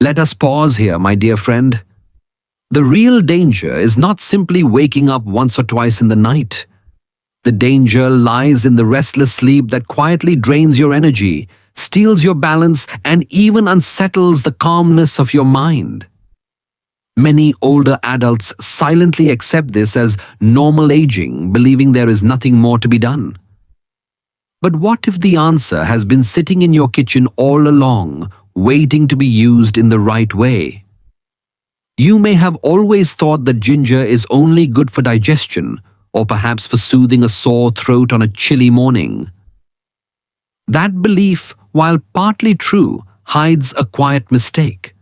Let us pause here, my dear friend. The real danger is not simply waking up once or twice in the night. The danger lies in the restless sleep that quietly drains your energy, steals your balance, and even unsettles the calmness of your mind. Many older adults silently accept this as normal aging, believing there is nothing more to be done. But what if the answer has been sitting in your kitchen all along, waiting to be used in the right way? You may have always thought that ginger is only good for digestion, or perhaps for soothing a sore throat on a chilly morning. That belief, while partly true, hides a quiet mistake.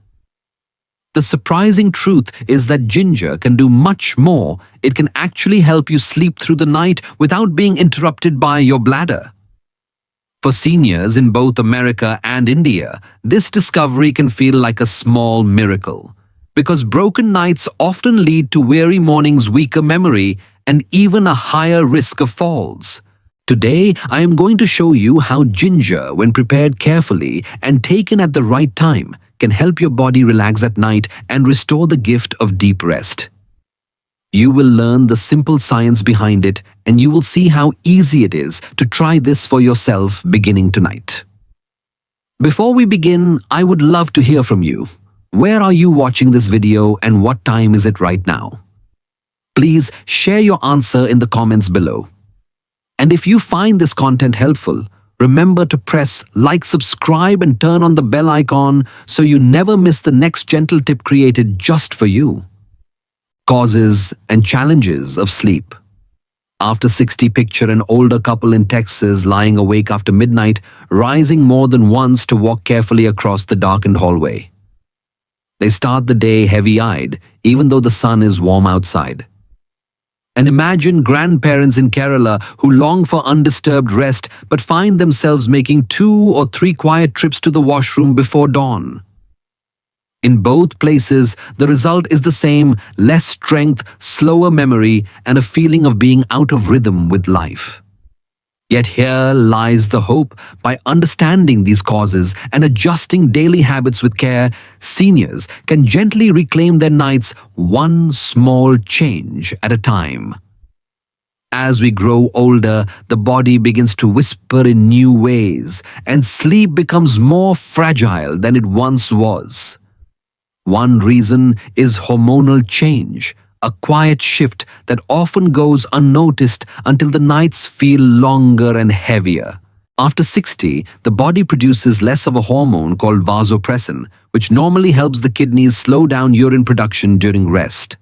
The surprising truth is that ginger can do much more. It can actually help you sleep through the night without being interrupted by your bladder. For seniors in both America and India, this discovery can feel like a small miracle, because broken nights often lead to weary mornings, weaker memory, and even a higher risk of falls. Today, I am going to show you how ginger, when prepared carefully and taken at the right time, can help your body relax at night and restore the gift of deep rest. You will learn the simple science behind it, and you will see how easy it is to try this for yourself beginning tonight. Before we begin, I would love to hear from you. Where are you watching this video and what time is it right now? Please share your answer in the comments below. And if you find this content helpful, remember to press like, subscribe, and turn on the bell icon so you never miss the next gentle tip created just for you. Causes and challenges of sleep. After 60, picture an older couple in Texas lying awake after midnight, rising more than once to walk carefully across the darkened hallway. They start the day heavy-eyed, even though the sun is warm outside. And imagine grandparents in Kerala who long for undisturbed rest but find themselves making 2 or 3 quiet trips to the washroom before dawn. In both places, the result is the same: less strength, slower memory, and a feeling of being out of rhythm with life. Yet here lies the hope. By understanding these causes and adjusting daily habits with care, seniors can gently reclaim their nights, one small change at a time. As we grow older, the body begins to whisper in new ways, and sleep becomes more fragile than it once was. One reason is hormonal change, a quiet shift that often goes unnoticed until the nights feel longer and heavier. After 60, the body produces less of a hormone called vasopressin, which normally helps the kidneys slow down urine production during rest.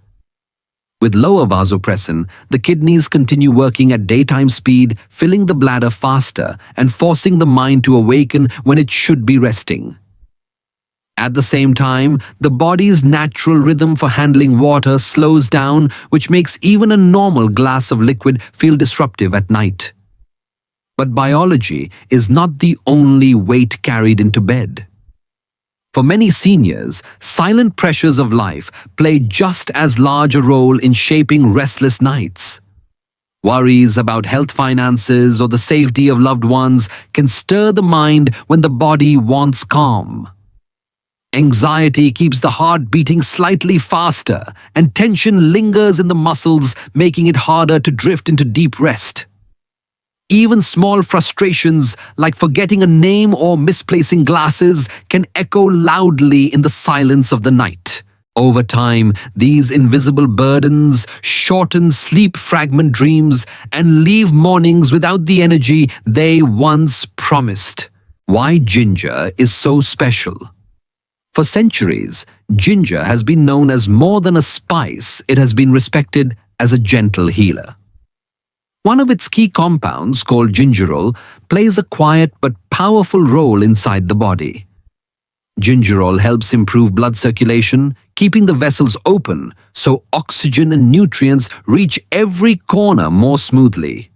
With lower vasopressin, the kidneys continue working at daytime speed, filling the bladder faster and forcing the mind to awaken when it should be resting. At the same time, the body's natural rhythm for handling water slows down, which makes even a normal glass of liquid feel disruptive at night. But biology is not the only weight carried into bed. For many seniors, silent pressures of life play just as large a role in shaping restless nights. Worries about health, finances, or the safety of loved ones can stir the mind when the body wants calm. Anxiety keeps the heart beating slightly faster, and tension lingers in the muscles, making it harder to drift into deep rest. Even small frustrations, like forgetting a name or misplacing glasses, can echo loudly in the silence of the night. Over time, these invisible burdens shorten sleep, fragment dreams, and leave mornings without the energy they once promised. Why ginger is so special? For centuries, ginger has been known as more than a spice. It has been respected as a gentle healer. One of its key compounds, called gingerol, plays a quiet but powerful role inside the body. Gingerol helps improve blood circulation, keeping the vessels open so oxygen and nutrients reach every corner more smoothly.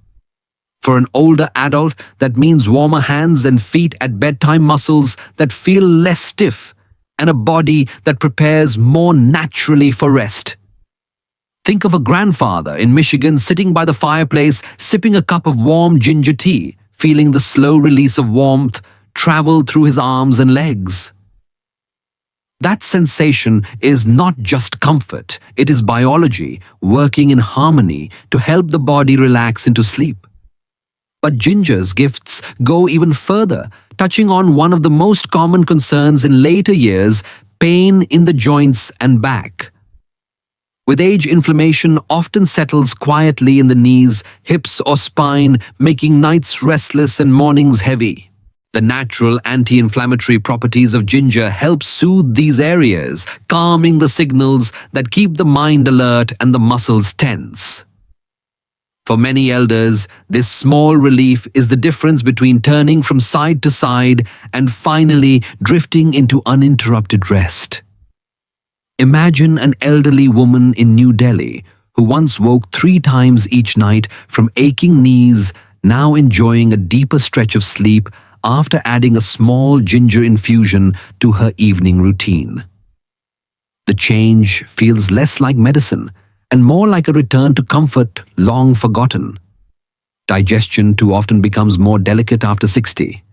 For an older adult, that means warmer hands and feet at bedtime, muscles that feel less stiff, and a body that prepares more naturally for rest. Think of a grandfather in Michigan sitting by the fireplace, sipping a cup of warm ginger tea, feeling the slow release of warmth travel through his arms and legs. That sensation is not just comfort, it is biology working in harmony to help the body relax into sleep. But ginger's gifts go even further, touching on one of the most common concerns in later years: pain in the joints and back. With age, inflammation often settles quietly in the knees, hips, or spine, making nights restless and mornings heavy. The natural anti-inflammatory properties of ginger help soothe these areas, calming the signals that keep the mind alert and the muscles tense. For many elders, this small relief is the difference between turning from side to side and finally drifting into uninterrupted rest. Imagine an elderly woman in New Delhi who once woke 3 times each night from aching knees, now enjoying a deeper stretch of sleep after adding a small ginger infusion to her evening routine. The change feels less like medicine and more like a return to comfort long forgotten. Digestion too often becomes more delicate after 60.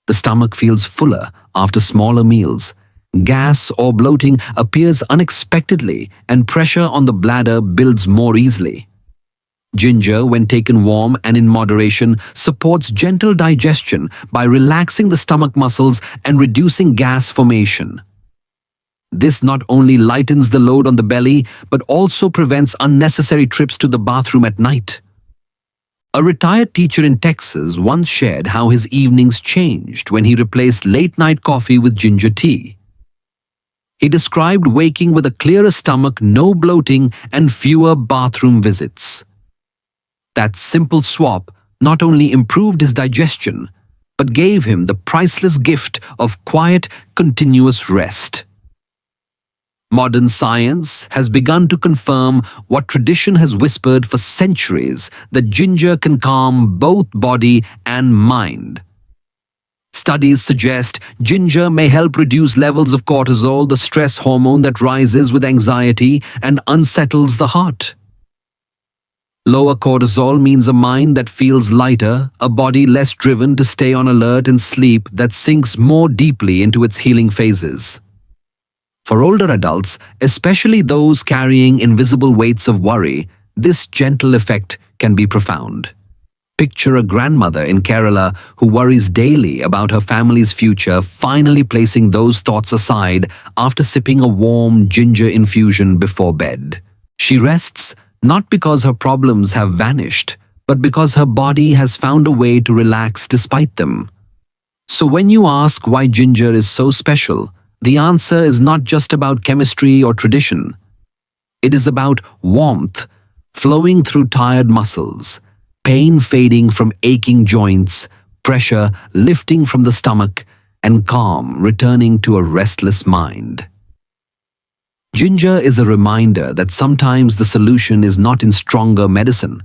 The stomach feels fuller after smaller meals. Gas or bloating appears unexpectedly, and pressure on the bladder builds more easily. Ginger, when taken warm and in moderation, supports gentle digestion by relaxing the stomach muscles and reducing gas formation. This not only lightens the load on the belly, but also prevents unnecessary trips to the bathroom at night. A retired teacher in Texas once shared how his evenings changed when he replaced late-night coffee with ginger tea. He described waking with a clearer stomach, no bloating, and fewer bathroom visits. That simple swap not only improved his digestion, but gave him the priceless gift of quiet, continuous rest. Modern science has begun to confirm what tradition has whispered for centuries: that ginger can calm both body and mind. Studies suggest ginger may help reduce levels of cortisol, the stress hormone that rises with anxiety and unsettles the heart. Lower cortisol means a mind that feels lighter, a body less driven to stay on alert, and sleep that sinks more deeply into its healing phases. For older adults, especially those carrying invisible weights of worry, this gentle effect can be profound. Picture a grandmother in Kerala who worries daily about her family's future, finally placing those thoughts aside after sipping a warm ginger infusion before bed. She rests not because her problems have vanished, but because her body has found a way to relax despite them. So when you ask why ginger is so special, the answer is not just about chemistry or tradition. It is about warmth flowing through tired muscles, pain fading from aching joints, pressure lifting from the stomach, and calm returning to a restless mind. Ginger is a reminder that sometimes the solution is not in stronger medicine,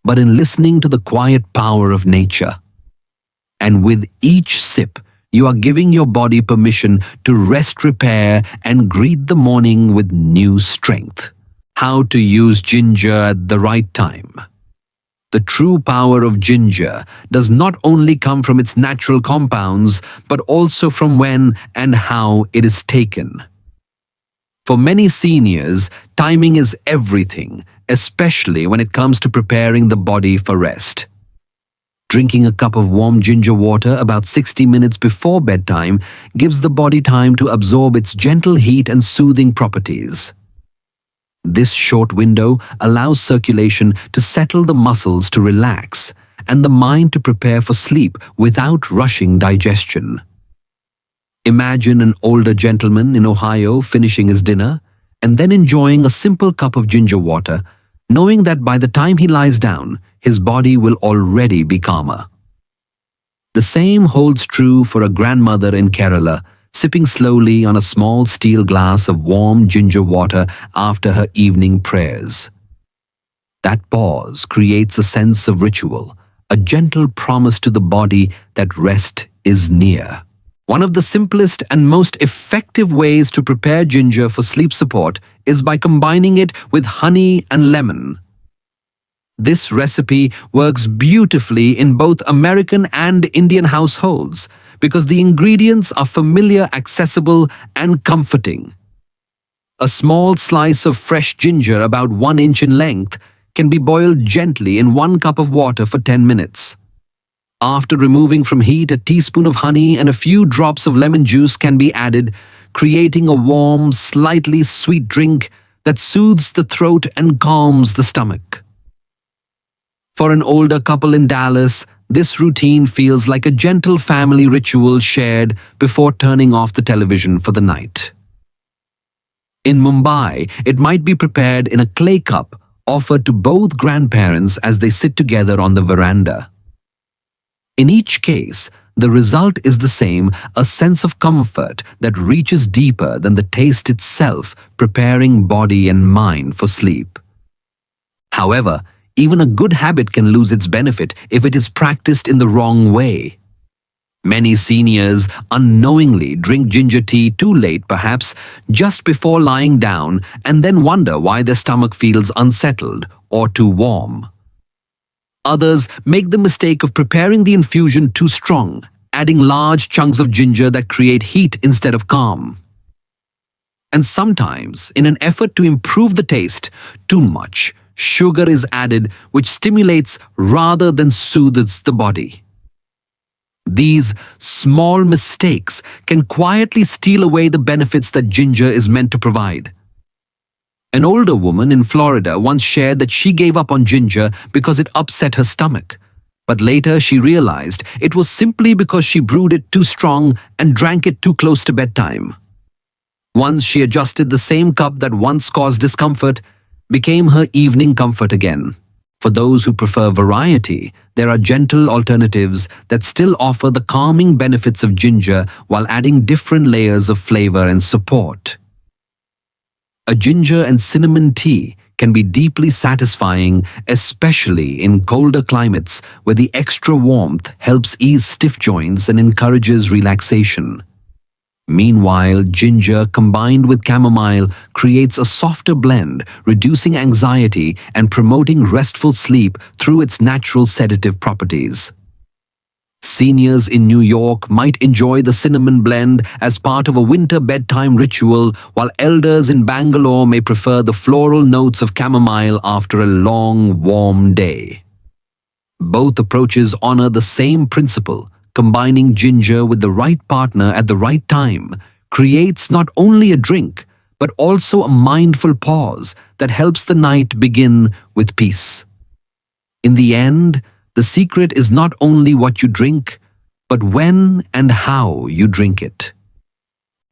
but in listening to the quiet power of nature. And with each sip, you are giving your body permission to rest, repair, and greet the morning with new strength. How to use ginger at the right time. The true power of ginger does not only come from its natural compounds, but also from when and how it is taken. For many seniors, timing is everything, especially when it comes to preparing the body for rest. Drinking a cup of warm ginger water about 60 minutes before bedtime gives the body time to absorb its gentle heat and soothing properties. This short window allows circulation to settle, the muscles to relax, and the mind to prepare for sleep without rushing digestion. Imagine an older gentleman in Ohio finishing his dinner and then enjoying a simple cup of ginger water, knowing that by the time he lies down, his body will already be calmer. The same holds true for a grandmother in Kerala, sipping slowly on a small steel glass of warm ginger water after her evening prayers. That pause creates a sense of ritual, a gentle promise to the body that rest is near. One of the simplest and most effective ways to prepare ginger for sleep support is by combining it with honey and lemon. This recipe works beautifully in both American and Indian households, because the ingredients are familiar, accessible, and comforting. A small slice of fresh ginger about 1 inch in length can be boiled gently in 1 cup of water for 10 minutes. After removing from heat, a teaspoon of honey and a few drops of lemon juice can be added, creating a warm, slightly sweet drink that soothes the throat and calms the stomach. For an older couple in Dallas, this routine feels like a gentle family ritual shared before turning off the television for the night. In Mumbai, it might be prepared in a clay cup offered to both grandparents as they sit together on the veranda. In each case, the result is the same, a sense of comfort that reaches deeper than the taste itself, preparing body and mind for sleep. However, even a good habit can lose its benefit if it is practiced in the wrong way. Many seniors unknowingly drink ginger tea too late, perhaps just before lying down, and then wonder why their stomach feels unsettled or too warm. Others make the mistake of preparing the infusion too strong, adding large chunks of ginger that create heat instead of calm. And sometimes, in an effort to improve the taste, too much sugar is added, which stimulates rather than soothes the body. These small mistakes can quietly steal away the benefits that ginger is meant to provide. An older woman in Florida once shared that she gave up on ginger because it upset her stomach, but later she realized it was simply because she brewed it too strong and drank it too close to bedtime. Once she adjusted, the same cup that once caused discomfort became her evening comfort again. For those who prefer variety, there are gentle alternatives that still offer the calming benefits of ginger while adding different layers of flavor and support. A ginger and cinnamon tea can be deeply satisfying, especially in colder climates where the extra warmth helps ease stiff joints and encourages relaxation. Meanwhile, ginger combined with chamomile creates a softer blend, reducing anxiety and promoting restful sleep through its natural sedative properties. Seniors in New York might enjoy the cinnamon blend as part of a winter bedtime ritual, while elders in Bangalore may prefer the floral notes of chamomile after a long, warm day. Both approaches honor the same principle. Combining ginger with the right partner at the right time creates not only a drink, but also a mindful pause that helps the night begin with peace. In the end, the secret is not only what you drink, but when and how you drink it.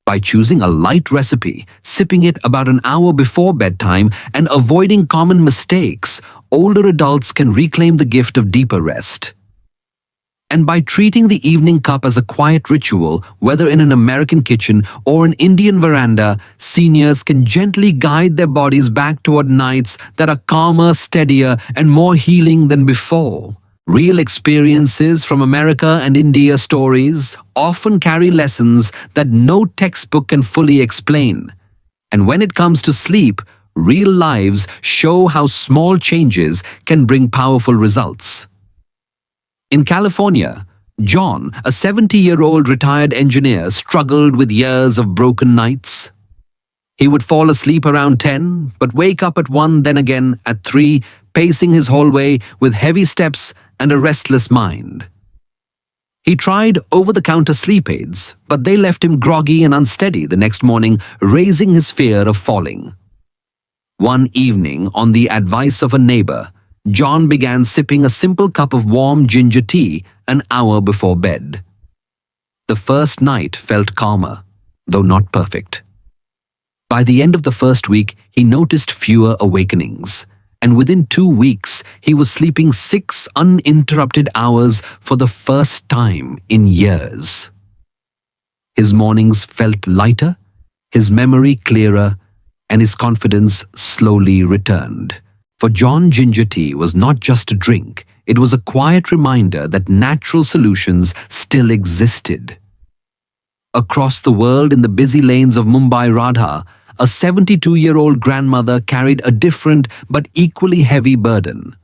By choosing a light recipe, sipping it about an hour before bedtime, and avoiding common mistakes, older adults can reclaim the gift of deeper rest. And by treating the evening cup as a quiet ritual, whether in an American kitchen or an Indian veranda, seniors can gently guide their bodies back toward nights that are calmer, steadier, and more healing than before. Real experiences from America and India stories often carry lessons that no textbook can fully explain. And when it comes to sleep, real lives show how small changes can bring powerful results. In California, John, a 70-year-old retired engineer, struggled with years of broken nights. He would fall asleep around 10, but wake up at 1, then again at 3, pacing his hallway with heavy steps and a restless mind. He tried over-the-counter sleep aids, but they left him groggy and unsteady the next morning, raising his fear of falling. One evening, on the advice of a neighbor, John began sipping a simple cup of warm ginger tea an hour before bed. The first night felt calmer, though not perfect. By the end of the first week, he noticed fewer awakenings, and within 2 weeks, he was sleeping 6 uninterrupted hours for the first time in years. His mornings felt lighter, his memory clearer, and his confidence slowly returned. For John, ginger tea was not just a drink, it was a quiet reminder that natural solutions still existed. Across the world, in the busy lanes of Mumbai Radha, a 72-year-old grandmother carried a different but equally heavy burden.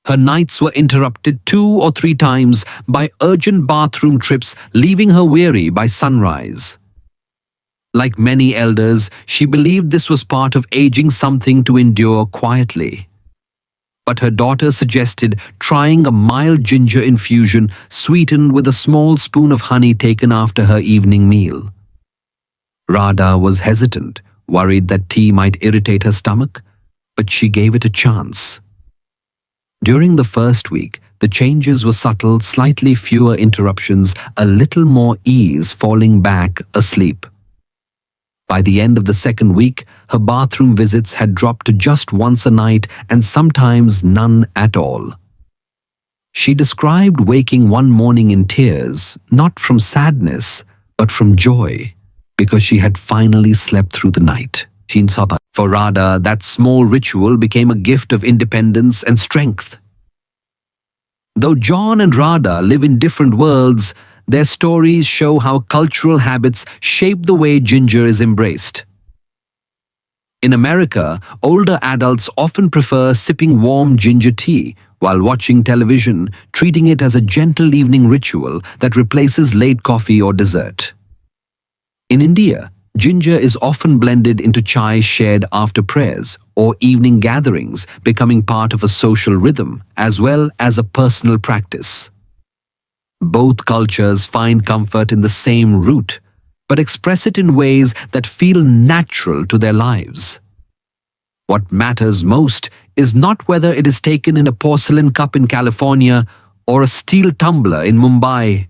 Her nights were interrupted 2 or 3 times by urgent bathroom trips, leaving her weary by sunrise. Like many elders, she believed this was part of aging, something to endure quietly. But her daughter suggested trying a mild ginger infusion sweetened with a small spoon of honey taken after her evening meal. Radha was hesitant, worried that tea might irritate her stomach, but she gave it a chance. During the first week, the changes were subtle, slightly fewer interruptions, a little more ease, falling back asleep. By the end of the second week, her bathroom visits had dropped to just once a night and sometimes none at all. She described waking one morning in tears, not from sadness, but from joy, because she had finally slept through the night. For Radha, that small ritual became a gift of independence and strength. Though John and Radha live in different worlds, their stories show how cultural habits shape the way ginger is embraced. In America, older adults often prefer sipping warm ginger tea while watching television, treating it as a gentle evening ritual that replaces late coffee or dessert. In India, ginger is often blended into chai shared after prayers or evening gatherings, becoming part of a social rhythm as well as a personal practice. Both cultures find comfort in the same root, but express it in ways that feel natural to their lives. What matters most is not whether it is taken in a porcelain cup in California or a steel tumbler in Mumbai.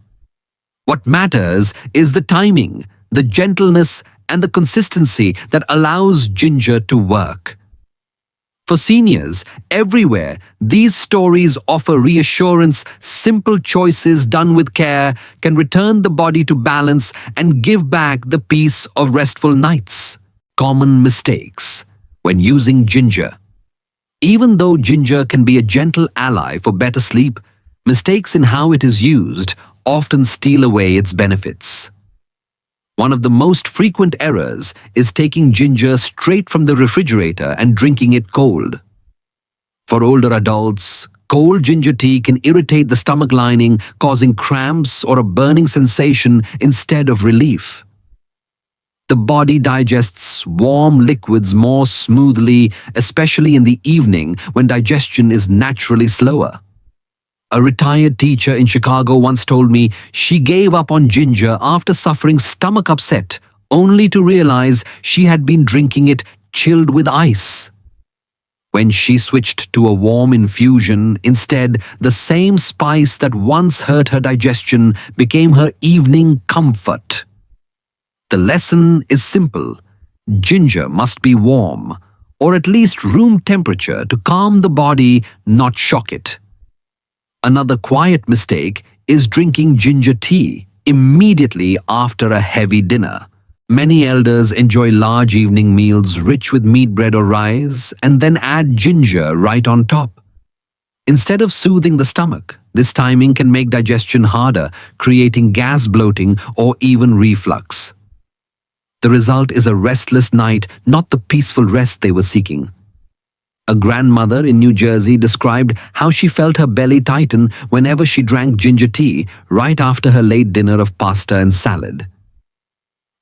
What matters is the timing, the gentleness, and the consistency that allows ginger to work. For seniors everywhere, these stories offer reassurance. Simple choices done with care can return the body to balance and give back the peace of restful nights. Common mistakes when using ginger. Even though ginger can be a gentle ally for better sleep, mistakes in how it is used often steal away its benefits. One of the most frequent errors is taking ginger straight from the refrigerator and drinking it cold. For older adults, cold ginger tea can irritate the stomach lining, causing cramps or a burning sensation instead of relief. The body digests warm liquids more smoothly, especially in the evening when digestion is naturally slower. A retired teacher in Chicago once told me she gave up on ginger after suffering stomach upset, only to realize she had been drinking it chilled with ice. When she switched to a warm infusion, instead, the same spice that once hurt her digestion became her evening comfort. The lesson is simple. Ginger must be warm, or at least room temperature, to calm the body, not shock it. Another quiet mistake is drinking ginger tea immediately after a heavy dinner. Many elders enjoy large evening meals rich with meat, bread or rice, and then add ginger right on top. Instead of soothing the stomach, this timing can make digestion harder, creating gas, bloating, or even reflux. The result is a restless night, not the peaceful rest they were seeking. A grandmother in New Jersey described how she felt her belly tighten whenever she drank ginger tea right after her late dinner of pasta and salad.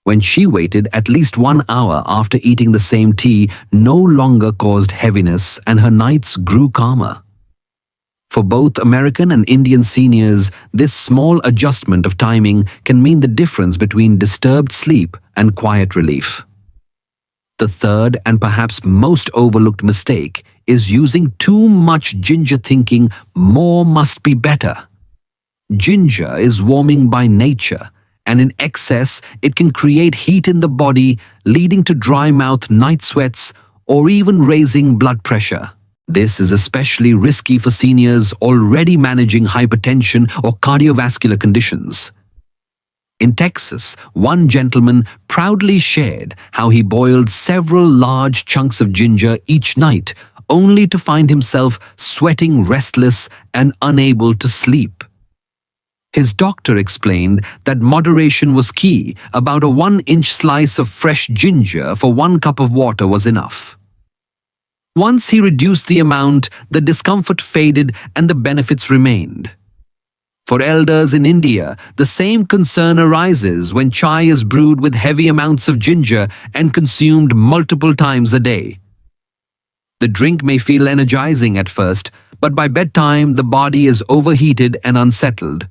When she waited at least 1 hour after eating the same tea, no longer caused heaviness and her nights grew calmer. For both American and Indian seniors, this small adjustment of timing can mean the difference between disturbed sleep and quiet relief. The third and perhaps most overlooked mistake is using too much ginger, thinking more must be better. Ginger is warming by nature, and in excess it can create heat in the body, leading to dry mouth, night sweats, or even raising blood pressure. This is especially risky for seniors already managing hypertension or cardiovascular conditions. In Texas, one gentleman proudly shared how he boiled several large chunks of ginger each night, only to find himself sweating, restless, and unable to sleep. His doctor explained that moderation was key. About a 1-inch slice of fresh ginger for 1 cup of water was enough. Once he reduced the amount, the discomfort faded and the benefits remained. For elders in India, the same concern arises when chai is brewed with heavy amounts of ginger and consumed multiple times a day. The drink may feel energizing at first, but by bedtime the body is overheated and unsettled.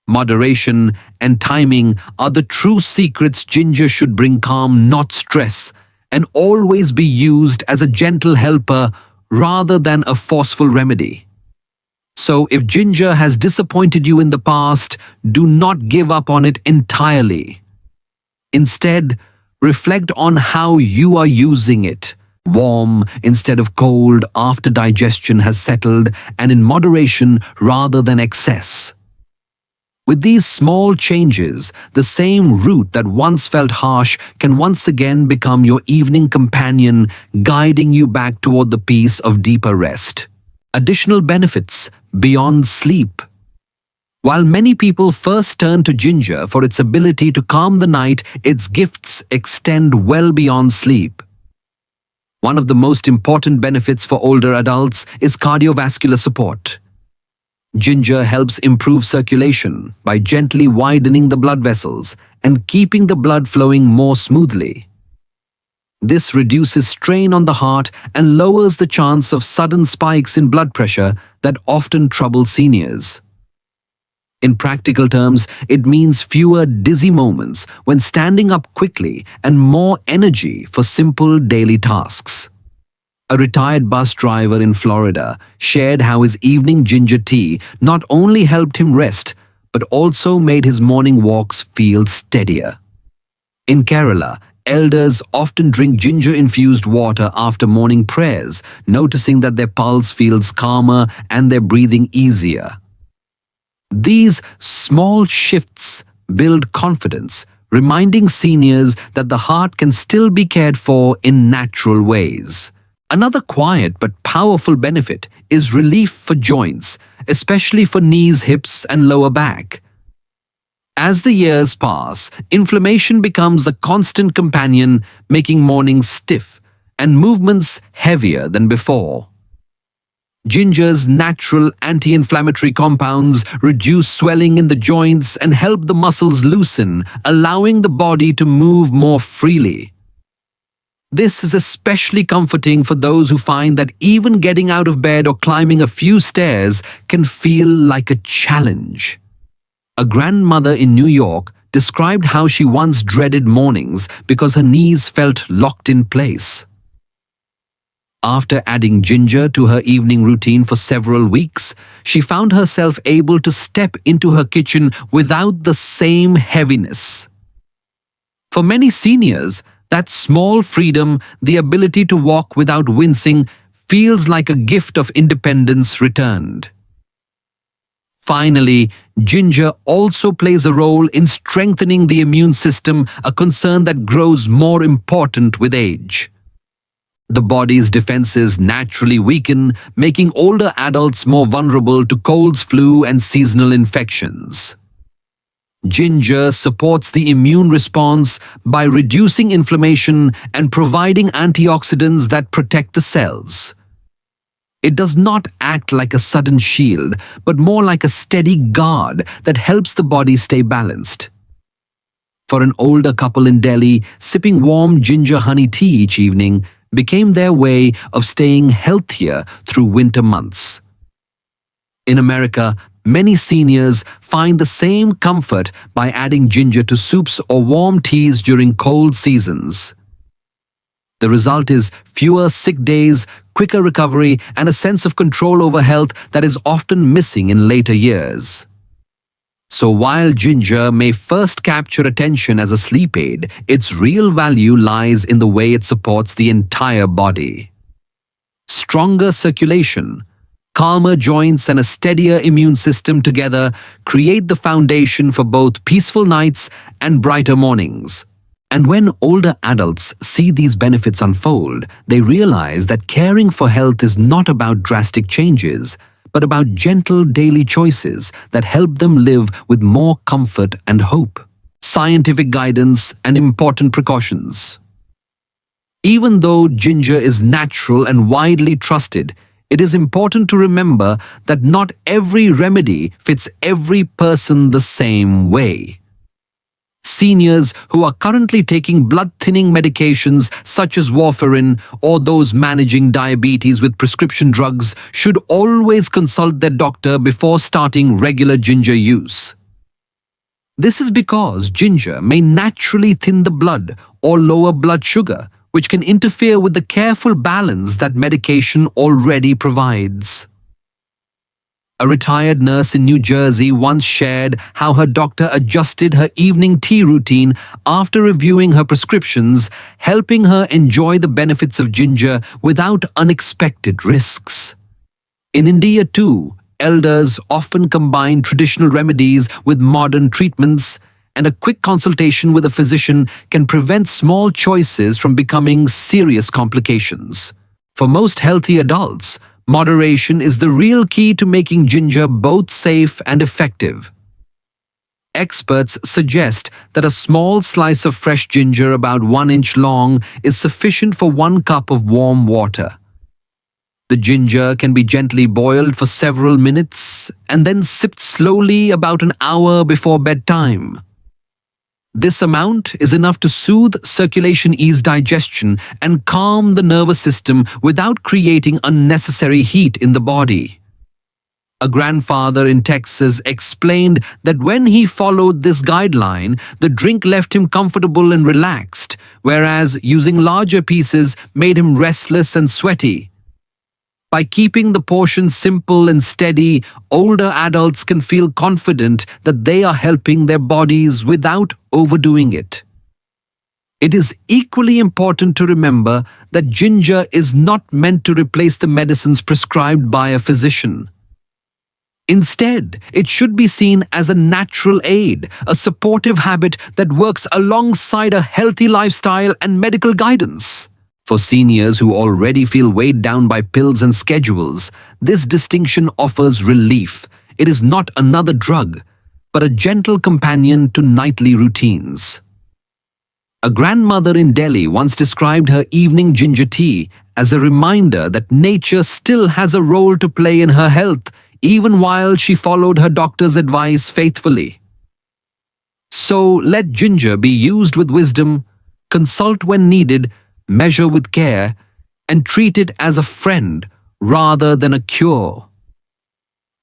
Moderation and timing are the true secrets. Ginger should bring calm, not stress, and always be used as a gentle helper rather than a forceful remedy. So if ginger has disappointed you in the past, do not give up on it entirely. Instead, reflect on how you are using it. Warm instead of cold after digestion has settled, and in moderation rather than excess. With these small changes, the same route that once felt harsh can once again become your evening companion, guiding you back toward the peace of deeper rest. Additional benefits beyond sleep. While many people first turn to ginger for its ability to calm the night, its gifts extend well beyond sleep. One of the most important benefits for older adults is cardiovascular support. Ginger helps improve circulation by gently widening the blood vessels and keeping the blood flowing more smoothly. This reduces strain on the heart and lowers the chance of sudden spikes in blood pressure that often trouble seniors. In practical terms, it means fewer dizzy moments when standing up quickly and more energy for simple daily tasks. A retired bus driver in Florida shared how his evening ginger tea not only helped him rest, but also made his morning walks feel steadier. In Kerala, elders often drink ginger-infused water after morning prayers, noticing that their pulse feels calmer and their breathing easier. These small shifts build confidence, reminding seniors that the heart can still be cared for in natural ways. Another quiet but powerful benefit is relief for joints, especially for knees, hips, and lower back. As the years pass, inflammation becomes a constant companion, making mornings stiff and movements heavier than before. Ginger's natural anti-inflammatory compounds reduce swelling in the joints and help the muscles loosen, allowing the body to move more freely. This is especially comforting for those who find that even getting out of bed or climbing a few stairs can feel like a challenge. A grandmother in New York described how she once dreaded mornings because her knees felt locked in place. After adding ginger to her evening routine for several weeks, she found herself able to step into her kitchen without the same heaviness. For many seniors, that small freedom, the ability to walk without wincing, feels like a gift of independence returned. Finally, ginger also plays a role in strengthening the immune system, a concern that grows more important with age. The body's defenses naturally weaken, making older adults more vulnerable to colds, flu, and seasonal infections. Ginger supports the immune response by reducing inflammation and providing antioxidants that protect the cells. It does not act like a sudden shield, but more like a steady guard that helps the body stay balanced. For an older couple in Delhi, sipping warm ginger honey tea each evening became their way of staying healthier through winter months. In America, many seniors find the same comfort by adding ginger to soups or warm teas during cold seasons. The result is fewer sick days, quicker recovery, and a sense of control over health that is often missing in later years. So while ginger may first capture attention as a sleep aid, its real value lies in the way it supports the entire body. Stronger circulation, calmer joints, and a steadier immune system together create the foundation for both peaceful nights and brighter mornings. And when older adults see these benefits unfold, they realize that caring for health is not about drastic changes, but about gentle daily choices that help them live with more comfort and hope. Scientific guidance and important precautions. Even though ginger is natural and widely trusted, it is important to remember that not every remedy fits every person the same way. Seniors who are currently taking blood-thinning medications such as warfarin or those managing diabetes with prescription drugs should always consult their doctor before starting regular ginger use. This is because ginger may naturally thin the blood or lower blood sugar, which can interfere with the careful balance that medication already provides. A retired nurse in New Jersey once shared how her doctor adjusted her evening tea routine after reviewing her prescriptions, helping her enjoy the benefits of ginger without unexpected risks. In India too, elders often combine traditional remedies with modern treatments, and a quick consultation with a physician can prevent small choices from becoming serious complications. For most healthy adults, moderation is the real key to making ginger both safe and effective. Experts suggest that a small slice of fresh ginger about 1 inch long is sufficient for 1 cup of warm water. The ginger can be gently boiled for several minutes and then sipped slowly about an hour before bedtime. This amount is enough to soothe circulation, ease digestion, and calm the nervous system without creating unnecessary heat in the body. A grandfather in Texas explained that when he followed this guideline, the drink left him comfortable and relaxed, whereas using larger pieces made him restless and sweaty. By keeping the portion simple and steady, older adults can feel confident that they are helping their bodies without overdoing it. It is equally important to remember that ginger is not meant to replace the medicines prescribed by a physician. Instead, it should be seen as a natural aid, a supportive habit that works alongside a healthy lifestyle and medical guidance. For seniors who already feel weighed down by pills and schedules, this distinction offers relief. It is not another drug, but a gentle companion to nightly routines. A grandmother in Delhi once described her evening ginger tea as a reminder that nature still has a role to play in her health, even while she followed her doctor's advice faithfully. So let ginger be used with wisdom, consult when needed, measure with care, and treat it as a friend rather than a cure.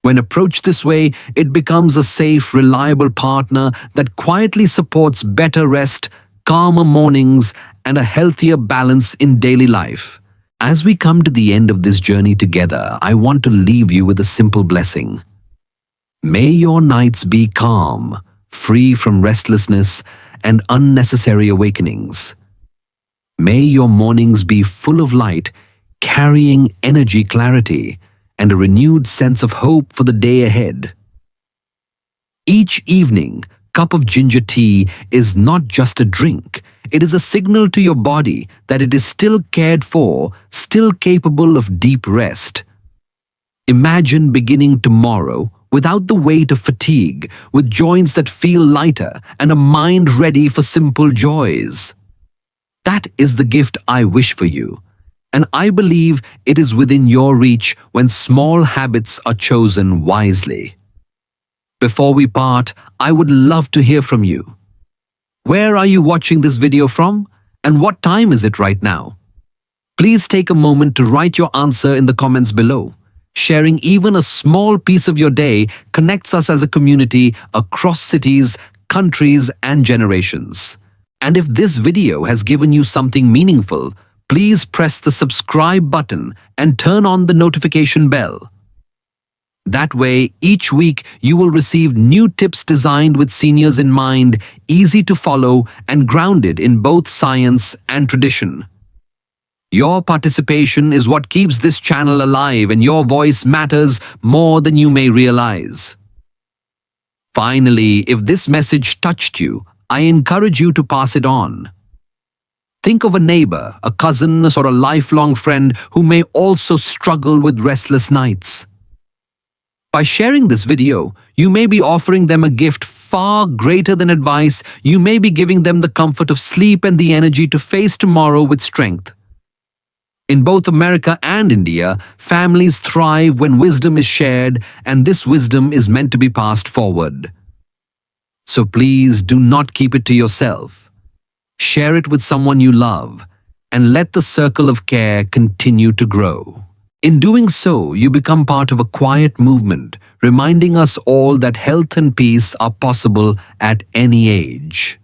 When approached this way, it becomes a safe, reliable partner that quietly supports better rest, calmer mornings, and a healthier balance in daily life. As we come to the end of this journey together, I want to leave you with a simple blessing. May your nights be calm, free from restlessness and unnecessary awakenings. May your mornings be full of light, carrying energy, clarity, and a renewed sense of hope for the day ahead. Each evening, cup of ginger tea is not just a drink. It is a signal to your body that it is still cared for, still capable of deep rest. Imagine beginning tomorrow without the weight of fatigue, with joints that feel lighter and a mind ready for simple joys. That is the gift I wish for you, and I believe it is within your reach when small habits are chosen wisely. Before we part, I would love to hear from you. Where are you watching this video from, and what time is it right now? Please take a moment to write your answer in the comments below. Sharing even a small piece of your day connects us as a community across cities, countries, and generations. And if this video has given you something meaningful, please press the subscribe button and turn on the notification bell. That way, each week you will receive new tips designed with seniors in mind, easy to follow and grounded in both science and tradition. Your participation is what keeps this channel alive, and your voice matters more than you may realize. Finally, if this message touched you, I encourage you to pass it on. Think of a neighbor, a cousin, or a lifelong friend who may also struggle with restless nights. By sharing this video, you may be offering them a gift far far greater than advice. You may be giving them the comfort of sleep and the energy to face tomorrow with strength. In both America and India, families thrive when wisdom is shared, and this wisdom is meant to be passed forward. So please do not keep it to yourself. Share it with someone you love, and let the circle of care continue to grow. In doing so, you become part of a quiet movement, reminding us all that health and peace are possible at any age.